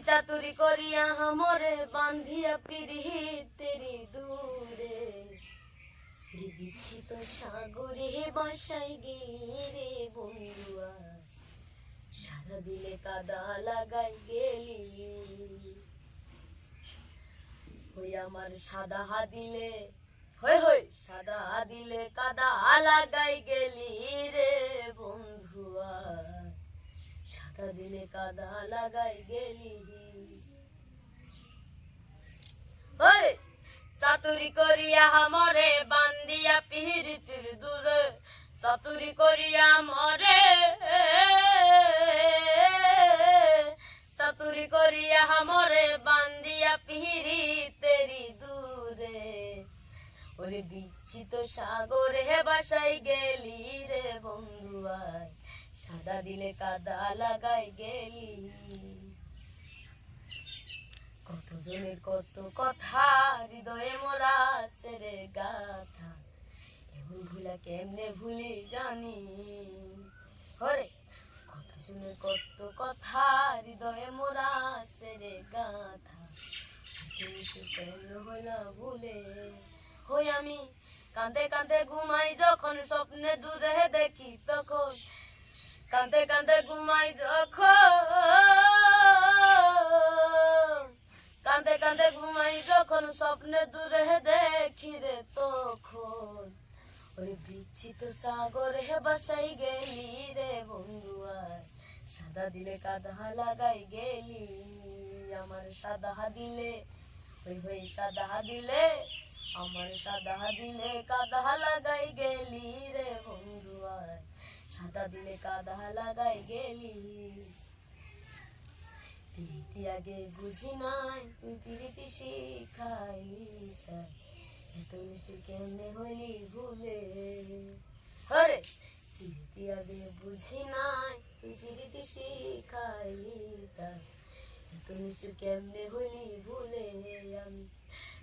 চাতুরি করিয়া हमरे বান্ধিয়া পিরিহিত তেরি দূরে বিচ্ছিত সাগরে বসাই গেলি রে বন্ধুয়া সাদা দিলে কাদা লাগাই গেলি ওই আমার সাদা দিলে হই হই সাদা দিলে কাদা লাগাই গেলি রে বন্ধুয়া সাদা দিলে কাদা লাগাই গেলি ওই চাতুরি করিয়া हमरे বান্ধিয়া পিরিতির দূরে চাতুরি করিয়া মরে চাতুরি করিয়া हमरे বান্ধিয়া পিরিতেরি দূরে ওরে বিচ্ছিত সাগরে বাসাই গেলি রে বন্ধুয়া সাদা দিলে কাদা লাগাই গেলি কতজনের কত কথা হৃদয়ে মোরা সেরে গাথা এমন ভুলা কেমনে ভুলি জানি হরে কতজনের কত কথা হৃদয়ে মোরা সেরে গাথা কেমন হইলা ভুলে হই আমি কাঁদে কাঁদে ঘুমাই যখন স্বপ্নে দূরে দেখি তখন কাঁদে কাঁদে ঘুমাই যখন কাঁদে কাঁদে ঘুমাই যখন স্বপ্নে দূরে দেখি রে তখন ওই বিচ্ছিত সাগরে বাসাই গেলি রে বন্ধুয়া সাদা দিলে কাদা লাগাই গেলি আমার সাদা দিলে ওই হই সাদা দিলে আমার সাদা দিলে কাদা লাগাই গেলি রে বন্ধুয়া সাদা দিলে কাদা লাগাই গেলি প্রীতি আগে বুঝি নাই তুই প্রীতি শিখাইলি তাই এত মিষ্টি কেমনে হইলি ভুলে হরে প্রীতি আগে বুঝি নাই তুই প্রীতি শিখাইলি তাই এত মিষ্টি কেমনে হইলি ভুলে আমি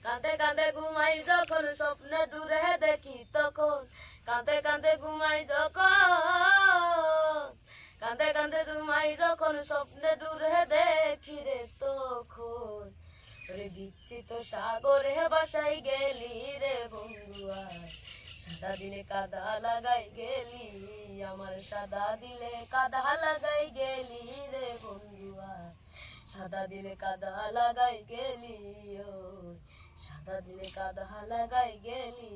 কাঁদে কাঁদে ঘুমাই যখন স্বপ্নে দূরে দেখি তখন কাঁদে কাঁদে ঘুমাই যখন কাঁদে কাঁদে ঘুমাই যখন স্বপ্নে দূরে দেখি রে তখন রে বিচ্ছিত সাগরে বাসাই গেলি রে বন্ধুয়া সাদা দিলে কাদা লাগাই গেলি আমার সাদা দিলে কাদা লাগাই গেলি রে বন্ধুয়া সাদা দিলে কাদা লাগাই গেলি ও সাদা দিলে কাদা লাগাই গেলি